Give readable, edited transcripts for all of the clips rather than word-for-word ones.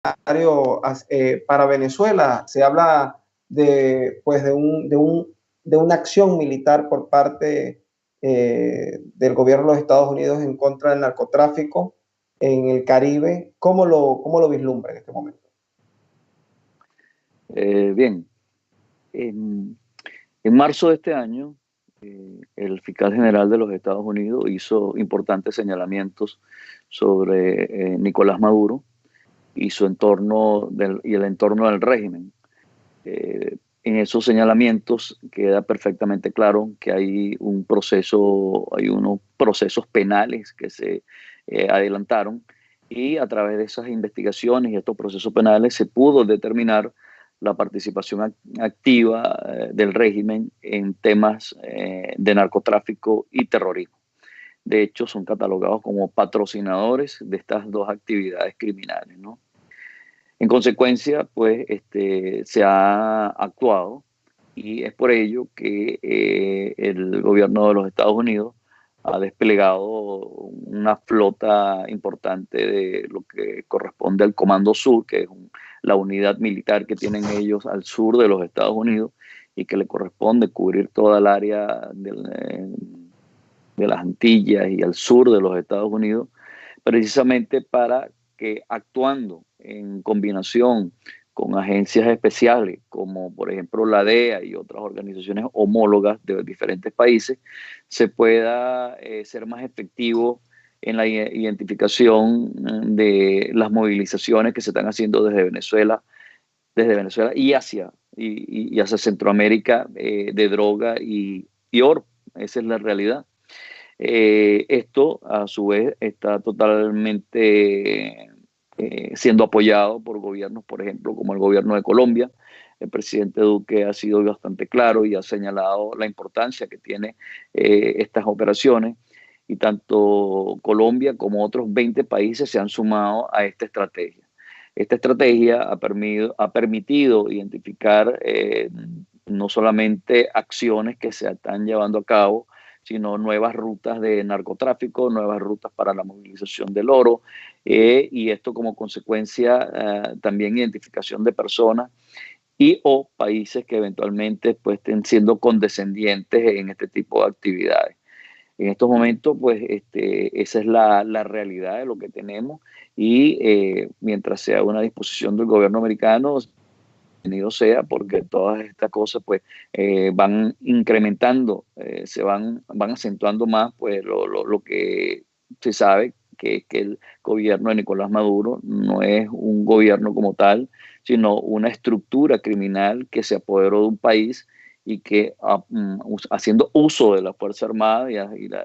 para Venezuela. Se habla pues de una acción militar por parte del gobierno de los Estados Unidos en contra del narcotráfico en el Caribe. Cómo lo vislumbra en este momento? Bien, en, en marzo de este año, el fiscal general de los Estados Unidos hizo importantes señalamientos sobre Nicolás Maduro y su entorno y el entorno del régimen. En esos señalamientos queda perfectamente claro que hay hay unos procesos penales que se adelantaron, y a través de esas investigaciones y estos procesos penales se pudo determinar la participación activa del régimen en temas de narcotráfico y terrorismo. De hecho, son catalogados como patrocinadores de estas dos actividades criminales, ¿no? En consecuencia, pues se ha actuado, y es por ello que el gobierno de los Estados Unidos ha desplegado una flota importante de lo que corresponde al Comando Sur, que es la unidad militar que tienen ellos al sur de los Estados Unidos y que le corresponde cubrir toda el área de las Antillas y al sur de los Estados Unidos, precisamente para que, actuando en combinación con agencias especiales como por ejemplo la DEA y otras organizaciones homólogas de diferentes países, se pueda ser más efectivo en la identificación de las movilizaciones que se están haciendo desde Venezuela y hacia Centroamérica, de droga y oro. Esa es la realidad. Esto, a su vez, está totalmente siendo apoyado por gobiernos, por ejemplo, como el gobierno de Colombia. El presidente Duque ha sido bastante claro y ha señalado la importancia que tiene estas operaciones, y tanto Colombia como otros 20 países se han sumado a esta estrategia. Esta estrategia ha permitido identificar no solamente acciones que se están llevando a cabo, sino nuevas rutas de narcotráfico, nuevas rutas para la movilización del oro, y esto como consecuencia también identificación de personas y o países que eventualmente pues, estén siendo condescendientes en este tipo de actividades. En estos momentos, pues esa es la realidad de lo que tenemos, y mientras sea una disposición del gobierno americano, bienvenido sea, porque todas estas cosas pues van incrementando, van acentuando más pues lo que se sabe, que el gobierno de Nicolás Maduro no es un gobierno como tal, sino una estructura criminal que se apoderó de un país y que haciendo uso de la Fuerza Armada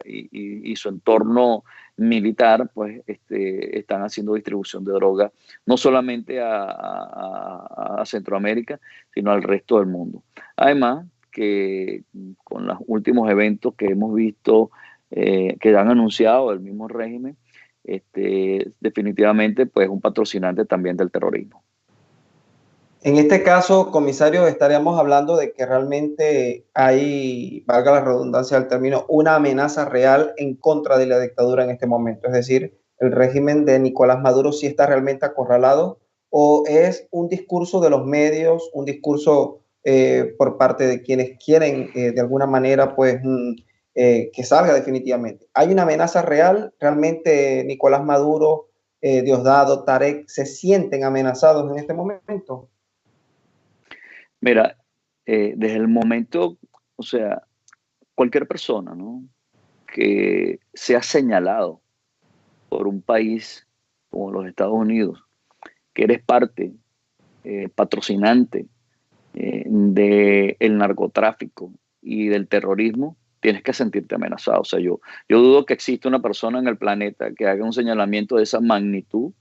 y su entorno militar, pues están haciendo distribución de droga no solamente a Centroamérica, sino al resto del mundo. Además, que con los últimos eventos que hemos visto, que han anunciado el mismo régimen, definitivamente pues un patrocinante también del terrorismo. En este caso, comisario, estaríamos hablando de que realmente hay, valga la redundancia del término, una amenaza real en contra de la dictadura en este momento. Es decir, el régimen de Nicolás Maduro sí está realmente acorralado, o es un discurso de los medios, un discurso por parte de quienes quieren de alguna manera pues que salga definitivamente. ¿Hay una amenaza real? ¿Realmente Nicolás Maduro, Diosdado, Tarek se sienten amenazados en este momento? Mira, desde el momento, o sea, cualquier persona, ¿no?, que sea señalado por un país como los Estados Unidos, que eres parte, patrocinante del narcotráfico y del terrorismo, tienes que sentirte amenazado. O sea, yo dudo que exista una persona en el planeta que haga un señalamiento de esa magnitud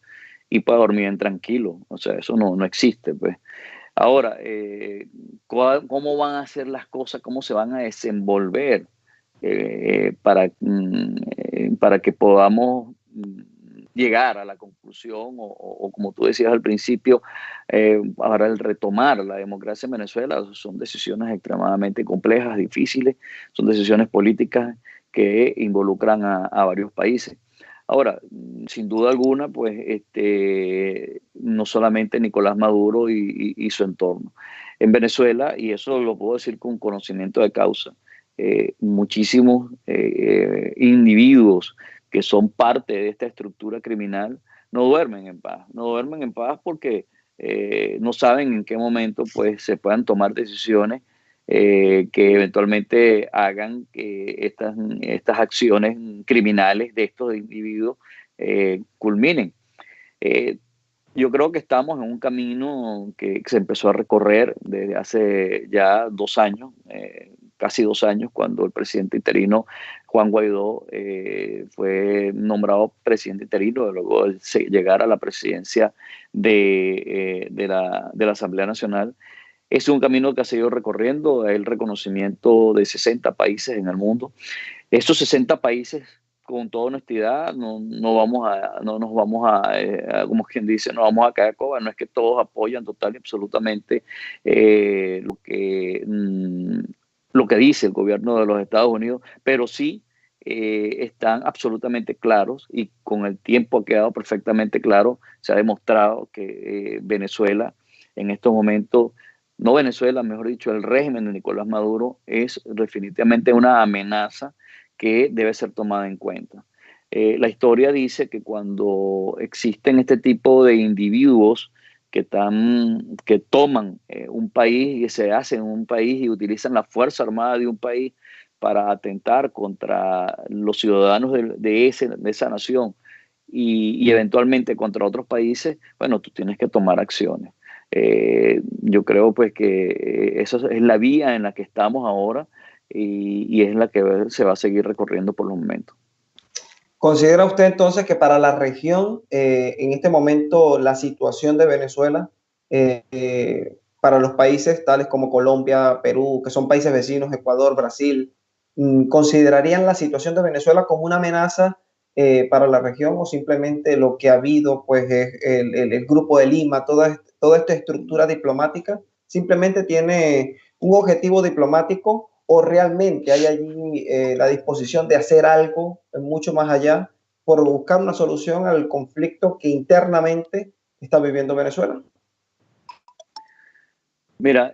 y pueda dormir en tranquilo. O sea, eso no existe, pues. Ahora, ¿cómo van a ser las cosas? ¿Cómo se van a desenvolver para que podamos llegar a la conclusión o como tú decías al principio, ahora el retomar la democracia en Venezuela? Son decisiones extremadamente complejas, difíciles, son decisiones políticas que involucran a varios países. Ahora, sin duda alguna, pues no solamente Nicolás Maduro y su entorno. En Venezuela, y eso lo puedo decir con conocimiento de causa, muchísimos individuos que son parte de esta estructura criminal no duermen en paz. No duermen en paz porque no saben en qué momento pues, se puedan tomar decisiones que eventualmente hagan que estas acciones criminales de estos individuos culminen. Eh, yo creo que estamos en un camino que se empezó a recorrer desde hace ya 2 años, casi 2 años, cuando el presidente interino Juan Guaidó fue nombrado presidente interino, luego de llegar a la presidencia de la Asamblea Nacional. Es un camino que ha seguido recorriendo, el reconocimiento de 60 países en el mundo. Estos 60 países, con toda honestidad, no nos vamos como quien dice, no vamos a caer coba. No es que todos apoyan total y absolutamente lo que dice el gobierno de los Estados Unidos, pero sí están absolutamente claros, y con el tiempo ha quedado perfectamente claro, se ha demostrado que Venezuela en estos momentos, no Venezuela, mejor dicho, el régimen de Nicolás Maduro es definitivamente una amenaza que debe ser tomada en cuenta. La historia dice que cuando existen este tipo de individuos que toman un país y se hacen un país y utilizan la fuerza armada de un país para atentar contra los ciudadanos de esa nación y eventualmente contra otros países, bueno, tú tienes que tomar acciones. Yo creo pues que esa es la vía en la que estamos ahora y es la que se va a seguir recorriendo por los momentos. ¿Considera usted entonces que para la región, en este momento, la situación de Venezuela, para los países tales como Colombia, Perú, que son países vecinos, Ecuador, Brasil, considerarían la situación de Venezuela como una amenaza para la región, o simplemente lo que ha habido, pues es el Grupo de Lima, toda esta estructura diplomática, simplemente tiene un objetivo diplomático, o realmente hay allí la disposición de hacer algo mucho más allá por buscar una solución al conflicto que internamente está viviendo Venezuela? Mira,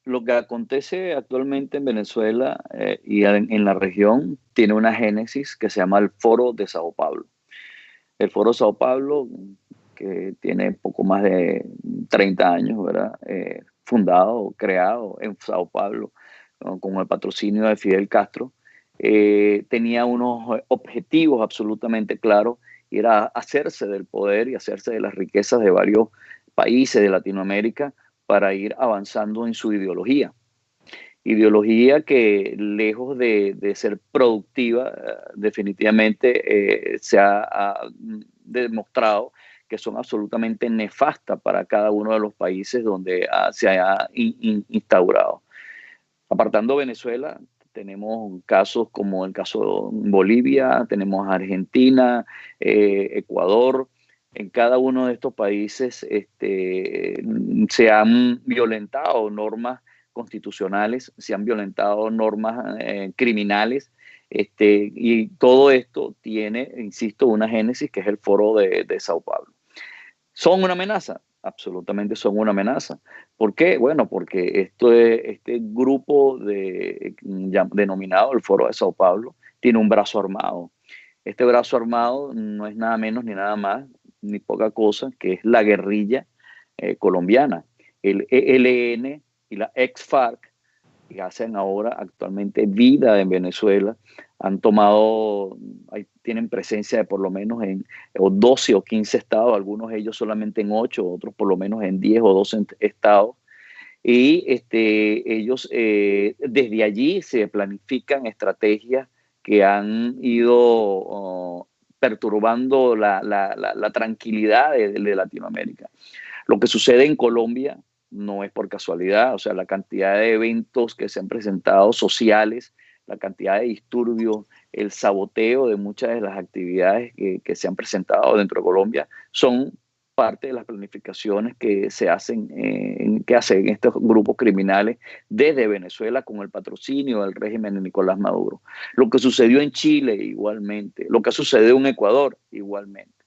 lo que acontece actualmente en Venezuela y en la región tiene una génesis que se llama el Foro de Sao Paulo. El Foro de Sao Paulo, que tiene poco más de 30 años, ¿verdad? Fundado, creado en Sao Paulo, ¿no? Con el patrocinio de Fidel Castro, tenía unos objetivos absolutamente claros, y era hacerse del poder y hacerse de las riquezas de varios países de Latinoamérica para ir avanzando en su ideología. Ideología que, lejos de ser productiva, definitivamente se ha demostrado que son absolutamente nefastas para cada uno de los países donde se ha instaurado. Apartando Venezuela, tenemos casos como el caso de Bolivia, tenemos Argentina, Ecuador. En cada uno de estos países se han violentado normas constitucionales, se han violentado normas criminales, y todo esto tiene, insisto, una génesis que es el Foro de Sao Paulo. ¿Son una amenaza? Absolutamente son una amenaza. ¿Por qué? Bueno, porque este grupo denominado el Foro de Sao Paulo tiene un brazo armado. Este brazo armado no es nada menos ni nada más, ni poca cosa, que es la guerrilla colombiana. El ELN y la ex-FARC, que hacen ahora actualmente vida en Venezuela, han tomado, tienen presencia de por lo menos en 12 o 15 estados, algunos de ellos solamente en 8, otros por lo menos en 10 o 12 estados. Y ellos desde allí se planifican estrategias que han ido perturbando la tranquilidad de Latinoamérica. Lo que sucede en Colombia no es por casualidad, o sea, la cantidad de eventos que se han presentado sociales, la cantidad de disturbios, el saboteo de muchas de las actividades que se han presentado dentro de Colombia son parte de las planificaciones que se hacen, que hacen estos grupos criminales desde Venezuela con el patrocinio del régimen de Nicolás Maduro. Lo que sucedió en Chile igualmente, lo que ha sucedido en Ecuador igualmente.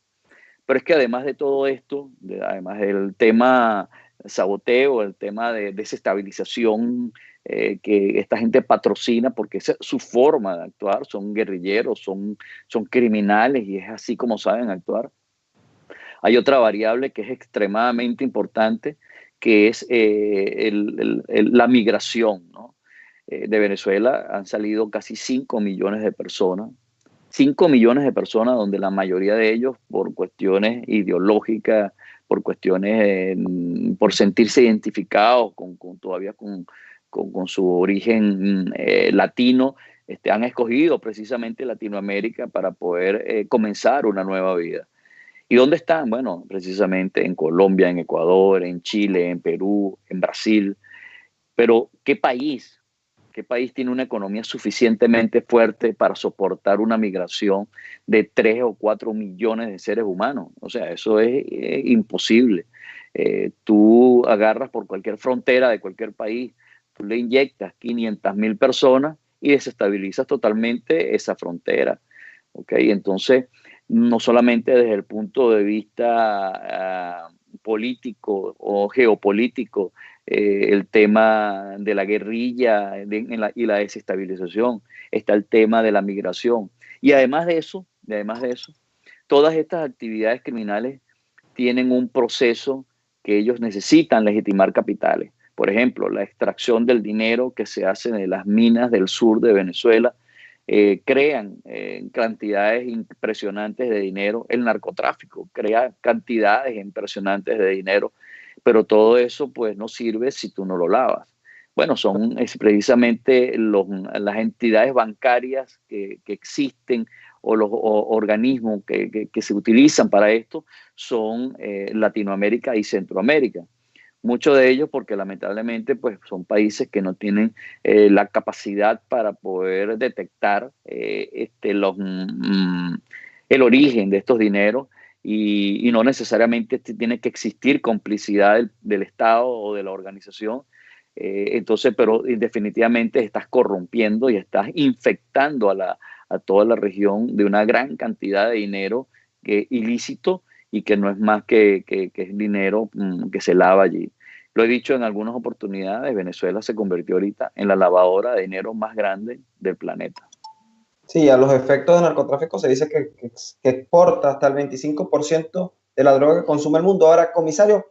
Pero es que además de todo esto, además del tema saboteo, el tema de desestabilización que esta gente patrocina, porque esa es su forma de actuar, son guerrilleros, son criminales y es así como saben actuar. Hay otra variable que es extremadamente importante, que es la migración, ¿no? De Venezuela han salido casi 5 millones de personas. 5 millones de personas, donde la mayoría de ellos por cuestiones ideológicas, por cuestiones, por sentirse identificados todavía con su origen latino, han escogido precisamente Latinoamérica para poder comenzar una nueva vida. ¿Y dónde están? Bueno, precisamente en Colombia, en Ecuador, en Chile, en Perú, en Brasil. Pero ¿qué país? ¿Qué país tiene una economía suficientemente fuerte para soportar una migración de 3 o 4 millones de seres humanos? O sea, eso es imposible. Tú agarras por cualquier frontera de cualquier país, tú le inyectas 500.000 personas y desestabilizas totalmente esa frontera. ¿Okay? Entonces, no solamente desde el punto de vista político o geopolítico, el tema de la guerrilla y la desestabilización, está el tema de la migración. Y además de eso, todas estas actividades criminales tienen un proceso que ellos necesitan legitimar capitales. Por ejemplo, la extracción del dinero que se hace de las minas del sur de Venezuela crean cantidades impresionantes de dinero. El narcotráfico crea cantidades impresionantes de dinero, pero todo eso pues no sirve si tú no lo lavas. Bueno, es precisamente las entidades bancarias que existen o los organismos que se utilizan para esto son Latinoamérica y Centroamérica. Muchos de ellos porque lamentablemente pues, son países que no tienen la capacidad para poder detectar el origen de estos dineros y no necesariamente tiene que existir complicidad del Estado o de la organización. Entonces, pero definitivamente estás corrompiendo y estás infectando a toda la región de una gran cantidad de dinero ilícito y que no es más que es dinero que se lava allí. Lo he dicho en algunas oportunidades, Venezuela se convirtió ahorita en la lavadora de dinero más grande del planeta. Sí, a los efectos del narcotráfico se dice que exporta hasta el 25% de la droga que consume el mundo. Ahora, comisario,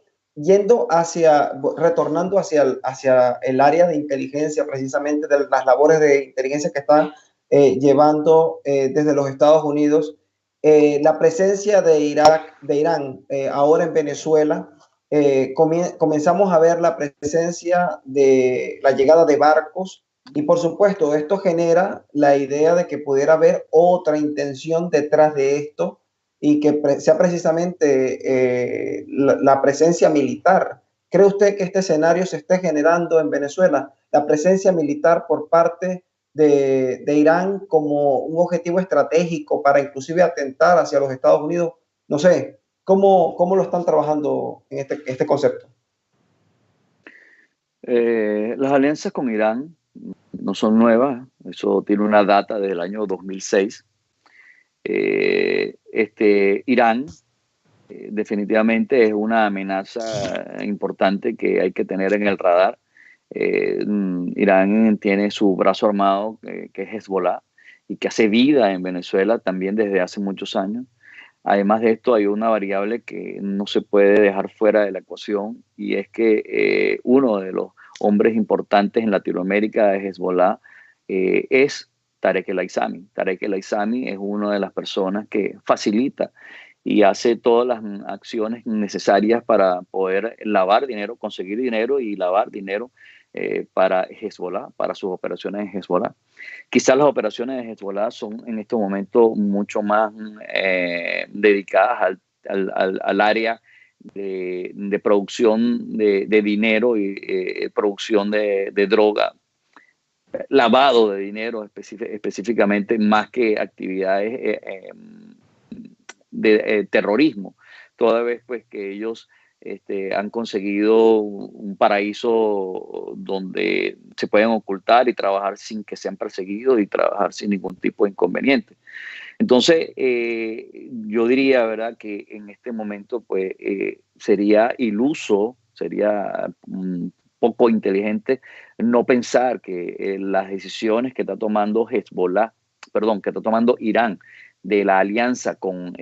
retornando hacia el área de inteligencia, precisamente de las labores de inteligencia que están llevando desde los Estados Unidos, la presencia de Irán ahora en Venezuela, comenzamos a ver la presencia de la llegada de barcos y por supuesto esto genera la idea de que pudiera haber otra intención detrás de esto y que sea precisamente la presencia militar. ¿Cree usted que este escenario se esté generando en Venezuela? La presencia militar por parte de Irán como un objetivo estratégico para inclusive atentar hacia los Estados Unidos. No sé, ¿cómo lo están trabajando en este concepto? Las alianzas con Irán no son nuevas, eso tiene una data del año 2006. Irán definitivamente es una amenaza importante que hay que tener en el radar. Irán tiene su brazo armado que es Hezbollah y que hace vida en Venezuela también desde hace muchos años. Además de esto, hay una variable que no se puede dejar fuera de la ecuación y es que uno de los hombres importantes en Latinoamérica de Hezbollah es Tarek El Aissami. Tarek El Aissami es una de las personas que facilita y hace todas las acciones necesarias para poder lavar dinero, conseguir dinero y lavar dinero para Hezbollah, para sus operaciones en Hezbollah. Quizás las operaciones de Hezbollah son en este momento mucho más dedicadas al área de producción de dinero y producción de droga, lavado de dinero específicamente, más que actividades de terrorismo. toda vez pues que ellos han conseguido un paraíso donde se pueden ocultar y trabajar sin que sean perseguidos y trabajar sin ningún tipo de inconveniente. Entonces, yo diría, ¿verdad?, que en este momento pues sería iluso, sería poco inteligente no pensar que las decisiones que está tomando Hezbollah, perdón, que está tomando Irán de la alianza con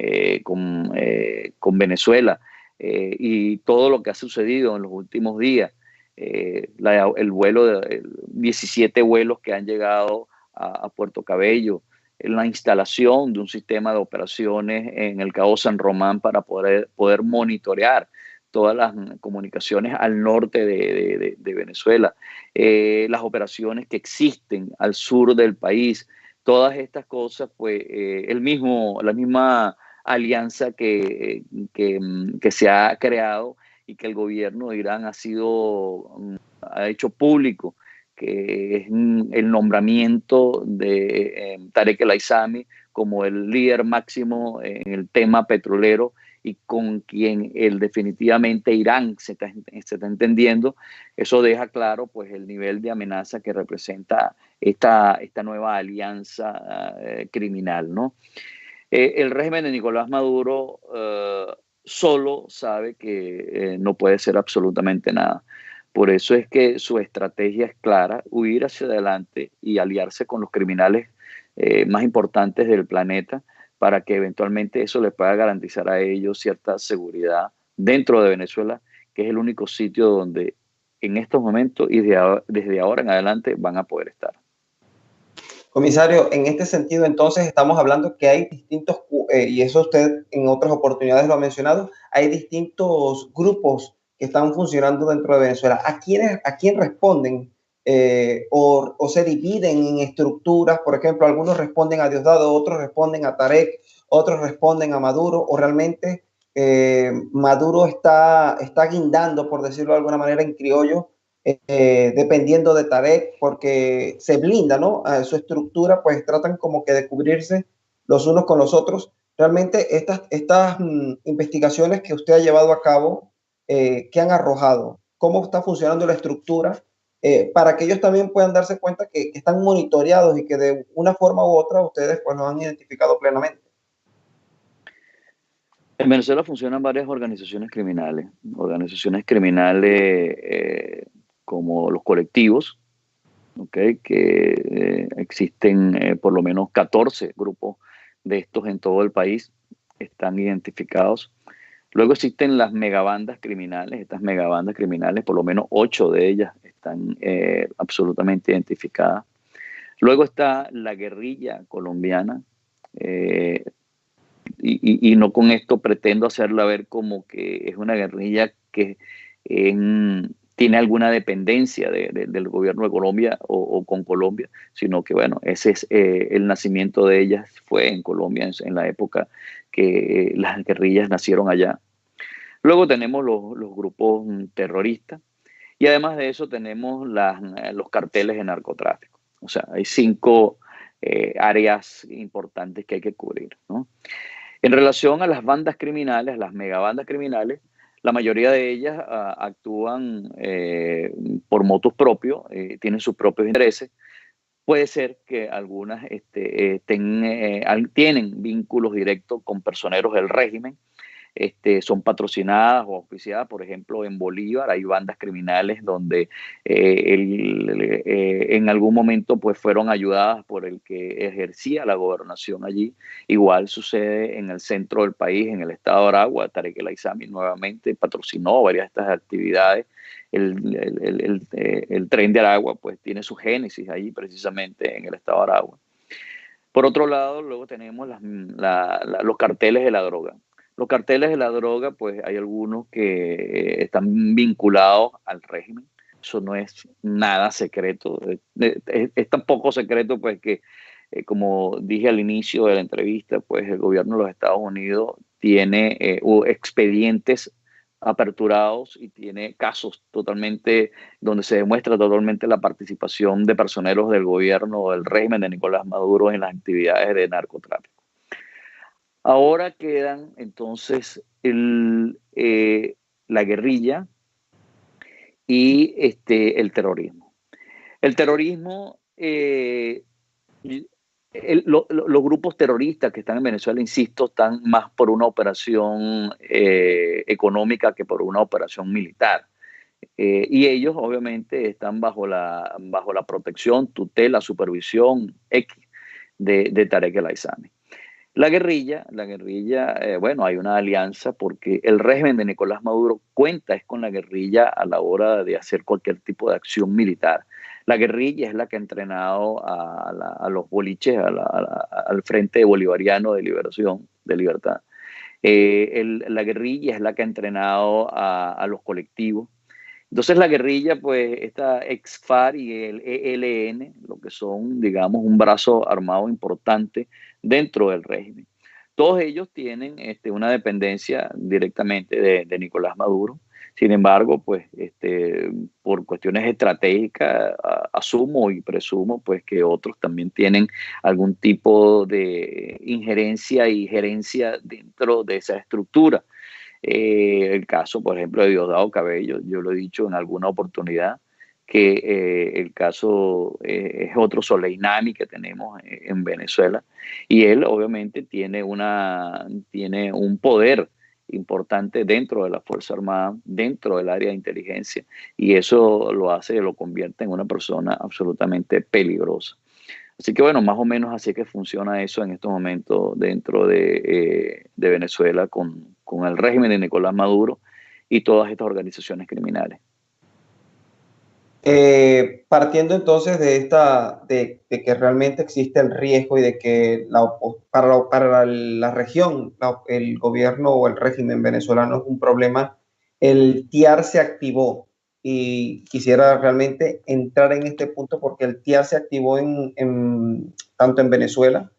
Venezuela y todo lo que ha sucedido en los últimos días, el vuelo de 17 vuelos que han llegado a Puerto Cabello, en la instalación de un sistema de operaciones en el Cabo San Román para poder monitorear todas las comunicaciones al norte de Venezuela, las operaciones que existen al sur del país, todas estas cosas, pues la misma alianza que se ha creado y que el gobierno de Irán ha hecho público, que es el nombramiento de Tarek El Aissami como el líder máximo en el tema petrolero y con quien definitivamente Irán se está entendiendo. Eso deja claro pues el nivel de amenaza que representa esta nueva alianza criminal, ¿no? El régimen de Nicolás Maduro solo sabe que no puede ser absolutamente nada. Por eso es que su estrategia es clara: huir hacia adelante y aliarse con los criminales más importantes del planeta para que eventualmente eso les pueda garantizar a ellos cierta seguridad dentro de Venezuela, que es el único sitio donde en estos momentos y desde ahora en adelante van a poder estar. Comisario, en este sentido, entonces, estamos hablando que hay distintos, y eso usted en otras oportunidades lo ha mencionado, hay distintos grupos que están funcionando dentro de Venezuela. ¿A quién responden? O se dividen en estructuras, por ejemplo, algunos responden a Diosdado, otros responden a Tarek, otros responden a Maduro, o realmente Maduro está guindando, por decirlo de alguna manera, en criollo, dependiendo de Tarek, porque se blinda, ¿no? A su estructura, pues tratan como que de cubrirse los unos con los otros. Realmente estas investigaciones que usted ha llevado a cabo, ¿qué han arrojado? ¿Cómo está funcionando la estructura? Para que ellos también puedan darse cuenta que están monitoreados y que de una forma u otra ustedes pues los han identificado plenamente. En Venezuela funcionan varias organizaciones criminales como los colectivos, ¿okay? Que existen por lo menos 14 grupos de estos en todo el país, están identificados. Luego existen las megabandas criminales, estas megabandas criminales, por lo menos 8 de ellas están absolutamente identificadas. Luego está la guerrilla colombiana, y no con esto pretendo hacerla ver como que es una guerrilla que tiene alguna dependencia del gobierno de Colombia o con Colombia, sino que bueno, ese es el nacimiento de ellas fue en Colombia en la época que las guerrillas nacieron allá. Luego tenemos los grupos terroristas y además de eso tenemos los carteles de narcotráfico. O sea, hay 5 áreas importantes que hay que cubrir, ¿no? En relación a las bandas criminales, las megabandas criminales, la mayoría de ellas actúan por motus propios, tienen sus propios intereses. Puede ser que algunas tienen vínculos directos con personeros del régimen, son patrocinadas o auspiciadas. Por ejemplo, en Bolívar hay bandas criminales donde en algún momento pues, fueron ayudadas por el que ejercía la gobernación allí. Igual sucede en el centro del país, en el estado de Aragua. Tarek El Aissami nuevamente patrocinó varias de estas actividades. El tren de Aragua pues, tiene su génesis allí precisamente en el estado de Aragua. Por otro lado, luego tenemos los carteles de la droga. Los carteles de la droga, pues hay algunos que están vinculados al régimen. Eso no es nada secreto. Es tan poco secreto, pues que, como dije al inicio de la entrevista, pues el gobierno de los Estados Unidos tiene expedientes aperturados y tiene casos totalmente donde se demuestra totalmente la participación de personeros del gobierno o del régimen de Nicolás Maduro en las actividades de narcotráfico. Ahora quedan entonces la guerrilla y el terrorismo. El terrorismo, los grupos terroristas que están en Venezuela, insisto, están más por una operación económica que por una operación militar. Y ellos obviamente están bajo la protección, tutela, supervisión X de Tarek El Aissami. Bueno, hay una alianza porque el régimen de Nicolás Maduro cuenta es con la guerrilla a la hora de hacer cualquier tipo de acción militar. La guerrilla es la que ha entrenado a los boliches, al Frente Bolivariano de Liberación, de Libertad. La guerrilla es la que ha entrenado a los colectivos. Entonces la guerrilla, pues esta ex-FARC y el ELN, lo que son, digamos, un brazo armado importante dentro del régimen. Todos ellos tienen una dependencia directamente de Nicolás Maduro. Sin embargo, pues por cuestiones estratégicas, asumo y presumo pues que otros también tienen algún tipo de injerencia y gerencia dentro de esa estructura. El caso, por ejemplo, de Diosdado Cabello, yo lo he dicho en alguna oportunidad, que el caso es otro Soleimani que tenemos en Venezuela, y él obviamente tiene un poder importante dentro de la Fuerza Armada, dentro del área de inteligencia, y eso lo convierte en una persona absolutamente peligrosa. Así que bueno, más o menos así que funciona eso en estos momentos dentro de Venezuela con el régimen de Nicolás Maduro y todas estas organizaciones criminales. Partiendo entonces de que realmente existe el riesgo y de que para la región, el gobierno o el régimen venezolano es un problema, el TIAR se activó y quisiera realmente entrar en este punto porque el TIAR se activó tanto en Venezuela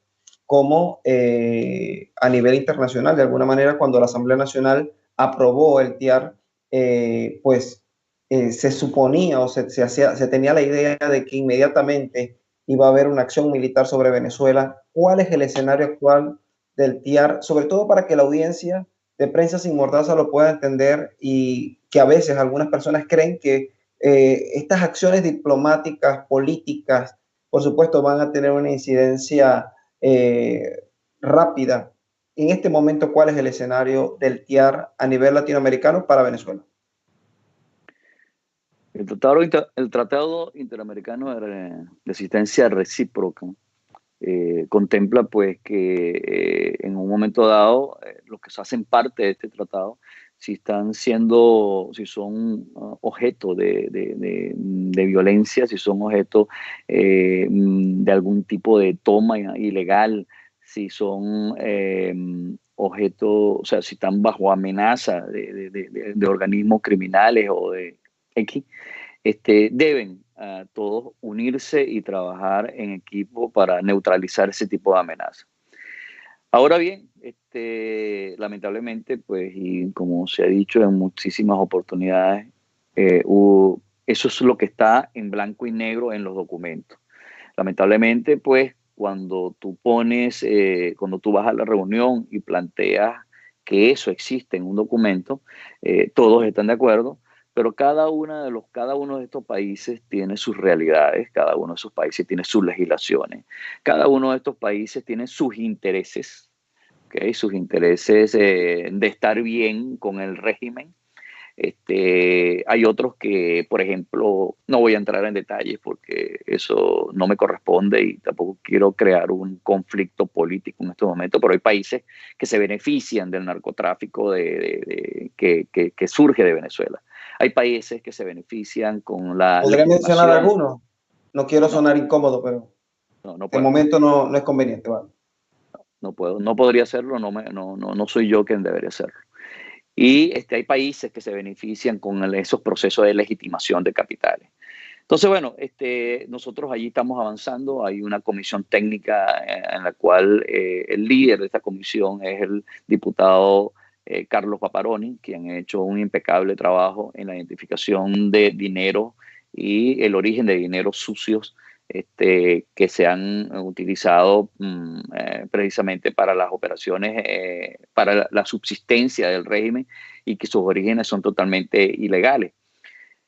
como a nivel internacional. De alguna manera, cuando la Asamblea Nacional aprobó el TIAR, pues se suponía o se tenía la idea de que inmediatamente iba a haber una acción militar sobre Venezuela. ¿Cuál es el escenario actual del TIAR? Sobre todo para que la audiencia de Prensa Sin Mordaza lo pueda entender y que a veces algunas personas creen que estas acciones diplomáticas, políticas, por supuesto, van a tener una incidencia rápida. En este momento, ¿cuál es el escenario del TIAR a nivel latinoamericano para Venezuela? El Tratado Interamericano de Asistencia Recíproca contempla pues que en un momento dado los que se hacen parte de este tratado, si son objeto de violencia, si son objeto de algún tipo de toma ilegal, si son objeto, o sea, si están bajo amenaza de organismos criminales o de X, deben todos unirse y trabajar en equipo para neutralizar ese tipo de amenazas. Ahora bien, lamentablemente, pues, y como se ha dicho en muchísimas oportunidades, eso es lo que está en blanco y negro en los documentos. Lamentablemente, pues, cuando tú vas a la reunión y planteas que eso existe en un documento, todos están de acuerdo, pero cada uno de estos países tiene sus realidades, cada uno de esos países tiene sus legislaciones, cada uno de estos países tiene sus intereses, ¿okay? Sus intereses de estar bien con el régimen. Hay otros que, por ejemplo, no voy a entrar en detalles porque eso no me corresponde y tampoco quiero crear un conflicto político en este momento, pero hay países que se benefician del narcotráfico que surge de Venezuela. Hay países que se benefician con la ¿Podría mencionar legitimación. algunos? No quiero No, sonar incómodo, pero no de puedo. momento no es conveniente. ¿Vale? No puedo, no podría hacerlo, no soy yo quien debería hacerlo. Y hay países que se benefician con esos procesos de legitimación de capitales. Entonces, bueno, nosotros allí estamos avanzando. Hay una comisión técnica en la cual el líder de esta comisión es el diputado Carlos Paparoni, quien ha hecho un impecable trabajo en la identificación de dinero y el origen de dineros sucios que se han utilizado precisamente para las operaciones, para la subsistencia del régimen, y que sus orígenes son totalmente ilegales.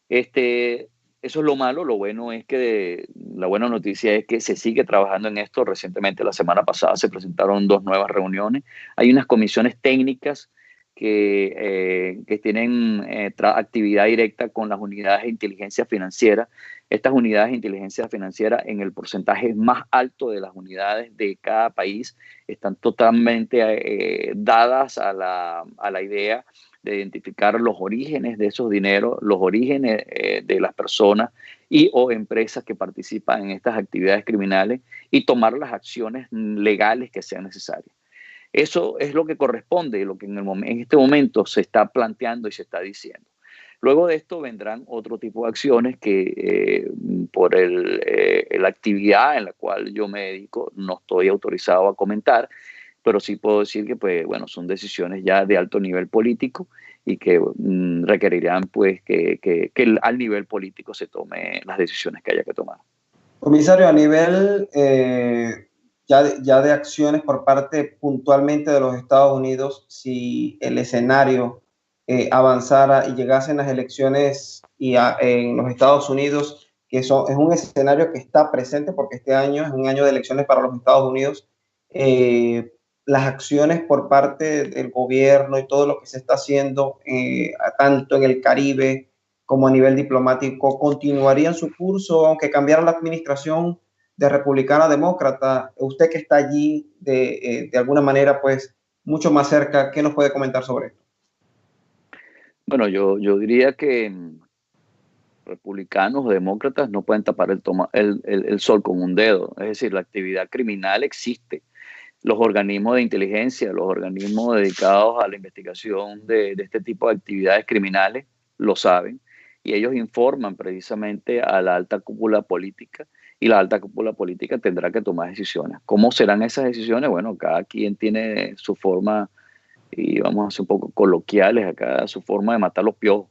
Eso es lo malo. Lo bueno es que la buena noticia es que se sigue trabajando en esto. Recientemente, la semana pasada, se presentaron 2 nuevas reuniones. Hay unas comisiones técnicas que tienen actividad directa con las unidades de inteligencia financiera. Estas unidades de inteligencia financiera, en el porcentaje más alto de las unidades de cada país, están totalmente dadas a la idea de identificar los orígenes de esos dineros, los orígenes de las personas y o empresas que participan en estas actividades criminales, y tomar las acciones legales que sean necesarias. Eso es lo que corresponde, lo que en este momento se está planteando y se está diciendo. Luego de esto vendrán otro tipo de acciones que por la actividad en la cual yo me dedico no estoy autorizado a comentar, pero sí puedo decir que, pues, bueno, son decisiones ya de alto nivel político, y que requerirán, pues, que al nivel político se tome las decisiones que haya que tomar. Comisario, a nivel ya de acciones por parte puntualmente de los Estados Unidos, si el escenario avanzara y llegasen las elecciones en los Estados Unidos, es un escenario que está presente porque este año es un año de elecciones para los Estados Unidos, las acciones por parte del gobierno y todo lo que se está haciendo, tanto en el Caribe como a nivel diplomático, continuarían su curso, aunque cambiara la administración de republicana a demócrata. Usted que está allí de alguna manera, pues, mucho más cerca, ¿qué nos puede comentar sobre esto? Bueno, yo diría que republicanos o demócratas no pueden tapar el sol con un dedo. Es decir, la actividad criminal existe. Los organismos de inteligencia, los organismos dedicados a la investigación de este tipo de actividades criminales lo saben, y ellos informan precisamente a la alta cúpula política, y la alta cúpula política tendrá que tomar decisiones. ¿Cómo serán esas decisiones? Bueno, cada quien tiene su forma, y vamos a ser un poco coloquiales acá, su forma de matar los piojos.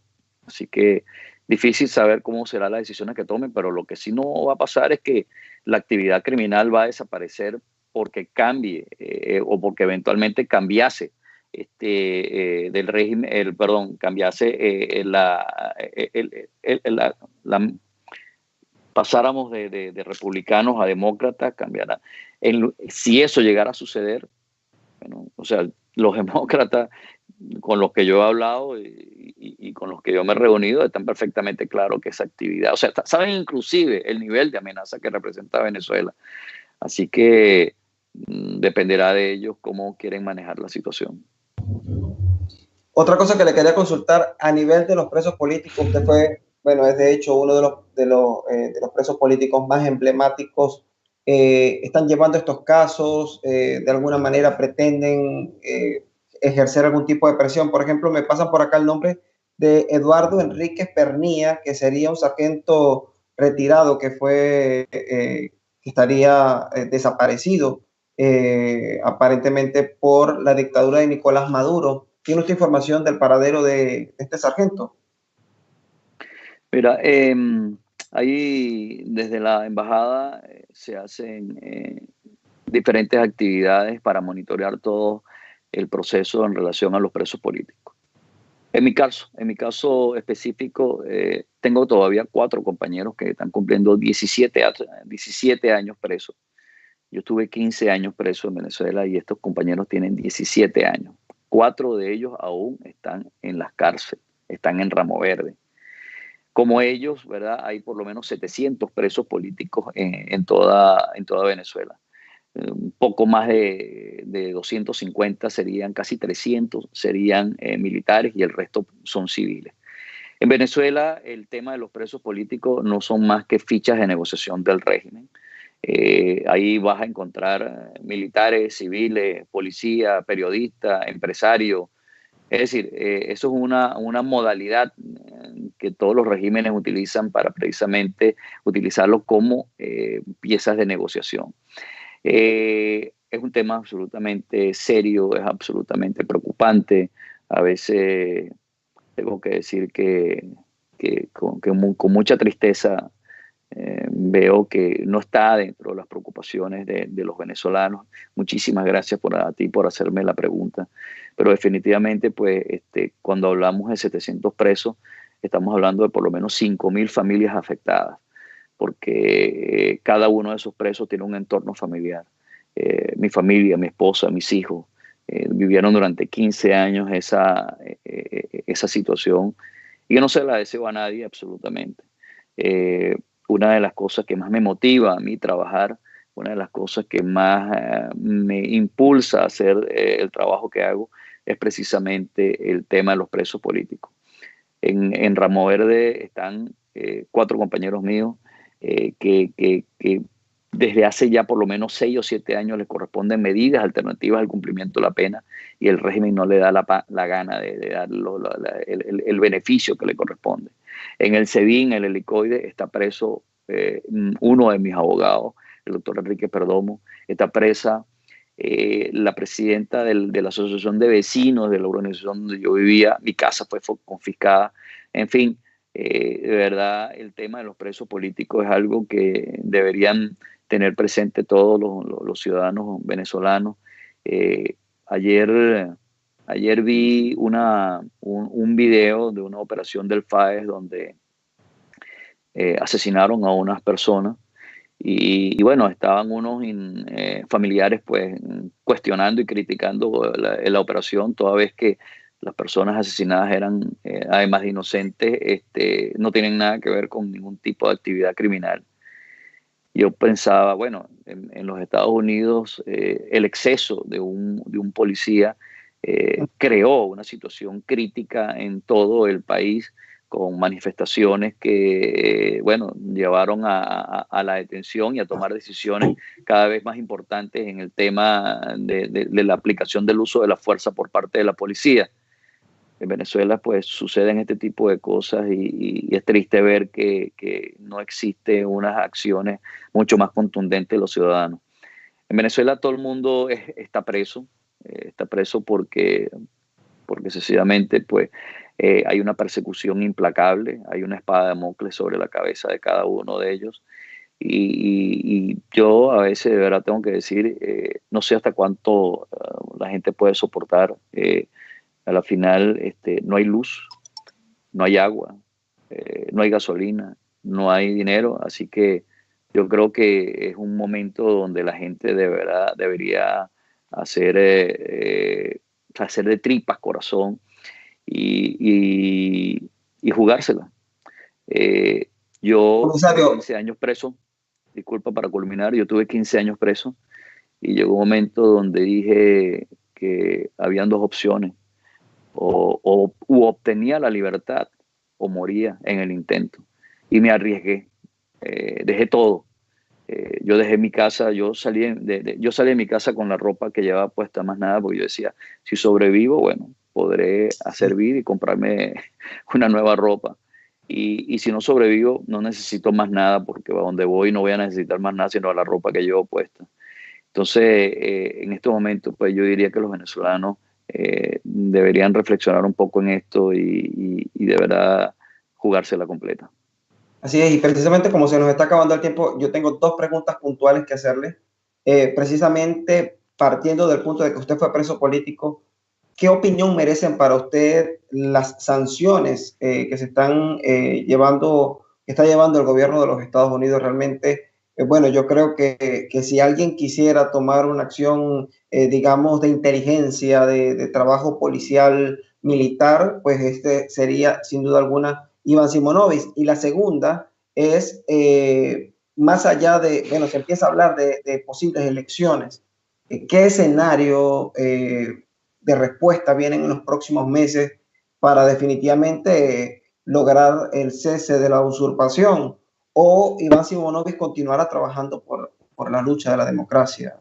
Así que difícil saber cómo serán las decisiones que tomen, pero lo que sí no va a pasar es que la actividad criminal va a desaparecer porque cambie, o porque eventualmente cambiase del régimen, cambiase pasáramos de republicanos a demócratas, cambiará. Si eso llegara a suceder, bueno, o sea, los demócratas con los que yo he hablado y con los que yo me he reunido están perfectamente claros que esa actividad, o sea, saben inclusive el nivel de amenaza que representa Venezuela. Así que dependerá de ellos cómo quieren manejar la situación. Otra cosa que le quería consultar, a nivel de los presos políticos, usted fue, bueno, es de hecho uno de los presos políticos más emblemáticos. ¿Están llevando estos casos? ¿De alguna manera pretenden ejercer algún tipo de presión? Por ejemplo, me pasan por acá el nombre de Eduardo Enríquez Pernía, que sería un sargento retirado que estaría desaparecido aparentemente por la dictadura de Nicolás Maduro. ¿Tiene usted información del paradero de este sargento? Mira, ahí desde la embajada se hacen diferentes actividades para monitorear todo el proceso en relación a los presos políticos. En mi caso específico, tengo todavía 4 compañeros que están cumpliendo 17 años presos. Yo estuve 15 años preso en Venezuela y estos compañeros tienen 17 años. 4 de ellos aún están en las cárceles, están en Ramo Verde. Como ellos, ¿verdad? Hay por lo menos 700 presos políticos en toda Venezuela. Un poco más de 250 serían, casi 300 serían militares, y el resto son civiles. En Venezuela, el tema de los presos políticos no son más que fichas de negociación del régimen. Ahí vas a encontrar militares, civiles, policía, periodistas, empresarios. Es decir, eso es una modalidad que todos los regímenes utilizan para precisamente utilizarlo como piezas de negociación. Es un tema absolutamente serio, es absolutamente preocupante. A veces tengo que decir que con mucha tristeza veo que no está dentro de las preocupaciones de los venezolanos. Muchísimas gracias a ti por hacerme la pregunta, pero definitivamente pues cuando hablamos de 700 presos, estamos hablando de por lo menos 5.000 familias afectadas, porque cada uno de esos presos tiene un entorno familiar. Mi familia, mi esposa, mis hijos, vivieron durante 15 años esa situación y yo no se la deseo a nadie absolutamente. Una de las cosas que más me motiva a mí trabajar, una de las cosas que más me impulsa a hacer el trabajo que hago es precisamente el tema de los presos políticos. En Ramo Verde están 4 compañeros míos que desde hace ya por lo menos 6 o 7 años les corresponden medidas alternativas al cumplimiento de la pena y el régimen no le da la gana de dar el beneficio que le corresponde. En el SEBIN, el helicoide, está preso uno de mis abogados, el doctor Enrique Perdomo, está presa la presidenta de la asociación de vecinos de la organización donde yo vivía, mi casa fue confiscada, en fin, de verdad el tema de los presos políticos es algo que deberían tener presente todos los ciudadanos venezolanos. Eh, ayer, ayer vi un video de una operación del FAES donde asesinaron a unas personas y bueno, estaban unos familiares pues cuestionando y criticando la operación, toda vez que las personas asesinadas eran, además de inocentes, no tienen nada que ver con ningún tipo de actividad criminal. Yo pensaba, bueno, en los Estados Unidos el exceso de un policía creó una situación crítica en todo el país con manifestaciones que, bueno, llevaron a la detención y a tomar decisiones cada vez más importantes en el tema de la aplicación del uso de la fuerza por parte de la policía. En Venezuela pues suceden este tipo de cosas y es triste ver que no existe unas acciones mucho más contundentes de los ciudadanos. En Venezuela todo el mundo está preso porque sencillamente pues hay una persecución implacable, hay una espada de Damocles sobre la cabeza de cada uno de ellos y yo a veces de verdad tengo que decir, no sé hasta cuánto la gente puede soportar. A la final no hay luz, no hay agua, no hay gasolina, no hay dinero, así que yo creo que es un momento donde la gente de verdad debería hacer, hacer de tripas corazón y jugársela. Eh, yo tuve Comisario, 15 años preso, disculpa para culminar, yo tuve 15 años preso y llegó un momento donde dije que habían 2 opciones u obtenía la libertad o moría en el intento. Y me arriesgué, dejé todo. Yo dejé mi casa, yo salí de mi casa con la ropa que llevaba puesta, más nada, porque yo decía, si sobrevivo, bueno, podré hacer vida y comprarme una nueva ropa. Y si no sobrevivo, no necesito más nada, porque a donde voy no voy a necesitar más nada, sino la ropa que llevo puesta. Entonces, en este momento, pues yo diría que los venezolanos deberían reflexionar un poco en esto y de verdad jugársela completa. así es, y precisamente como se nos está acabando el tiempo, yo tengo 2 preguntas puntuales que hacerle. Precisamente partiendo del punto de que usted fue preso político, ¿qué opinión merecen para usted las sanciones que se están que está llevando el gobierno de los Estados Unidos? Realmente, bueno, yo creo que si alguien quisiera tomar una acción, digamos, de inteligencia, de trabajo policial militar, pues este sería sin duda alguna Iván Simonovic. Y la segunda es, más allá de, bueno, se empieza a hablar de posibles elecciones. ¿Qué escenario de respuesta vienen en los próximos meses para definitivamente lograr el cese de la usurpación? ¿O Iván Simonovic continuará trabajando por la lucha de la democracia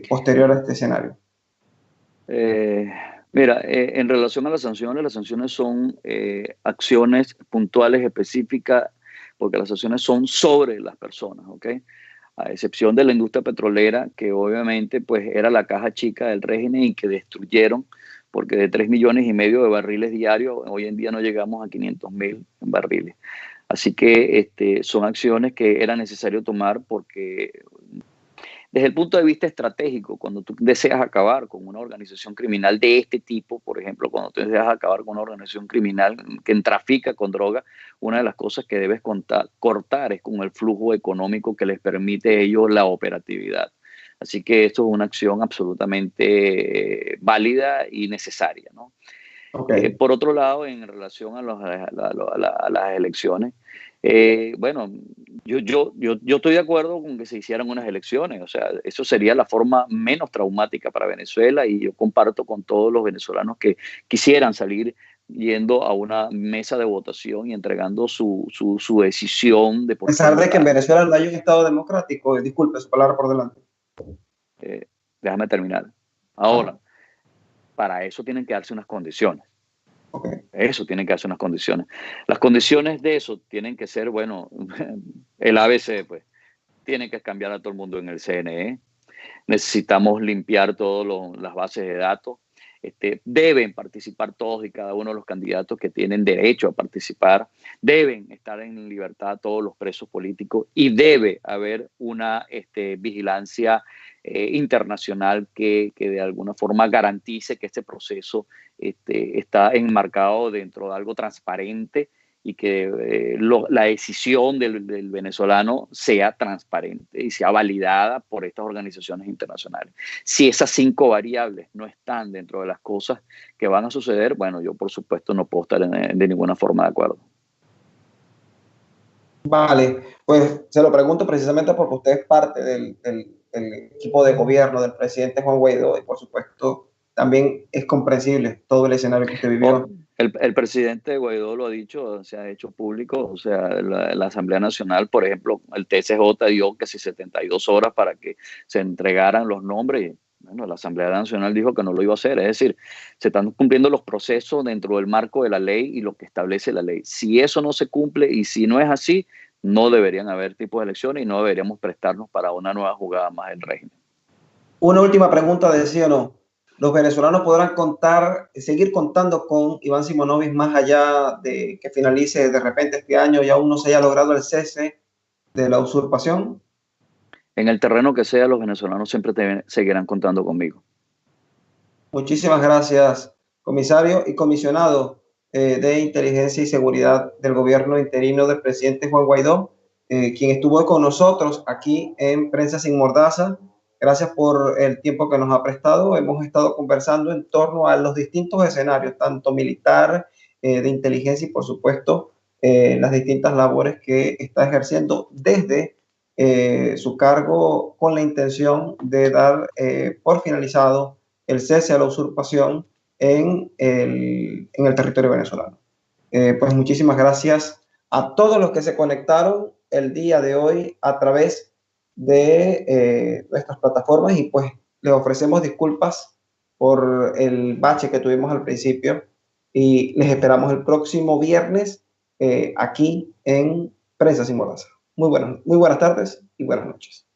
posterior a este escenario? Eh, Mira, en relación a las sanciones son acciones puntuales específicas, porque las sanciones son sobre las personas, ¿ok? A excepción de la industria petrolera, que obviamente pues era la caja chica del régimen y que destruyeron, porque de 3,5 millones de barriles diarios, hoy en día no llegamos a 500,000 barriles. Así que son acciones que era necesario tomar porque desde el punto de vista estratégico, cuando tú deseas acabar con una organización criminal de este tipo, por ejemplo, cuando tú deseas acabar con una organización criminal que trafica con droga, una de las cosas que debes cortar es con el flujo económico que les permite a ellos la operatividad. Así que esto es una acción absolutamente válida y necesaria, ¿no? Ok. Por otro lado, en relación a las elecciones, bueno, yo estoy de acuerdo con que se hicieran unas elecciones, o sea, eso sería la forma menos traumática para Venezuela y yo comparto con todos los venezolanos que quisieran salir yendo a una mesa de votación y entregando su decisión de A por quién pesar de que en votar. Venezuela no hay un Estado democrático, disculpe su palabra por delante. Eh, Déjame terminar. Claro. Ahora, para eso tienen que darse unas condiciones. Ok. Eso tienen que hacer unas condiciones. Las condiciones de eso tienen que ser, bueno, el ABC, pues, tienen que cambiar a todo el mundo en el CNE. Necesitamos limpiar todas las bases de datos. Deben participar todos y cada uno de los candidatos que tienen derecho a participar. Deben estar en libertad todos los presos políticos y debe haber una vigilancia internacional que de alguna forma garantice que este proceso está enmarcado dentro de algo transparente y que la decisión del venezolano sea transparente y sea validada por estas organizaciones internacionales. Si esas 5 variables no están dentro de las cosas que van a suceder, bueno, yo por supuesto no puedo estar de ninguna forma de acuerdo. Vale, pues se lo pregunto precisamente porque usted es parte del equipo de gobierno del presidente Juan Guaidó y por supuesto también es comprensible todo el escenario que usted Oh, vivió. el presidente Guaidó lo ha dicho, se ha hecho público, o sea, la Asamblea Nacional, por ejemplo, el TSJ dio casi 72 horas para que se entregaran los nombres. Bueno, la Asamblea Nacional dijo que no lo iba a hacer, es decir, se están cumpliendo los procesos dentro del marco de la ley y lo que establece la ley. Si eso no se cumple y si no es así, no deberían haber tipos de elecciones y no deberíamos prestarnos para una nueva jugada más del régimen. Una última pregunta de sí o no. ¿Los venezolanos podrán contar, seguir contando con Iván Simonovic más allá de que finalice de repente este año y aún no se haya logrado el cese de la usurpación? En el terreno que sea, los venezolanos siempre seguirán contando conmigo. Muchísimas gracias, comisario y comisionado de Inteligencia y Seguridad del gobierno interino del presidente Juan Guaidó, quien estuvo con nosotros aquí en Prensa Sin Mordaza. Gracias por el tiempo que nos ha prestado. Hemos estado conversando en torno a los distintos escenarios, tanto militar, de inteligencia y, por supuesto, las distintas labores que está ejerciendo desde su cargo con la intención de dar por finalizado el cese a la usurpación en el territorio venezolano. Pues muchísimas gracias a todos los que se conectaron el día de hoy a través de nuestras plataformas y pues les ofrecemos disculpas por el bache que tuvimos al principio y les esperamos el próximo viernes aquí en Prensa Sin Mordaza. Muy buenas tardes y buenas noches.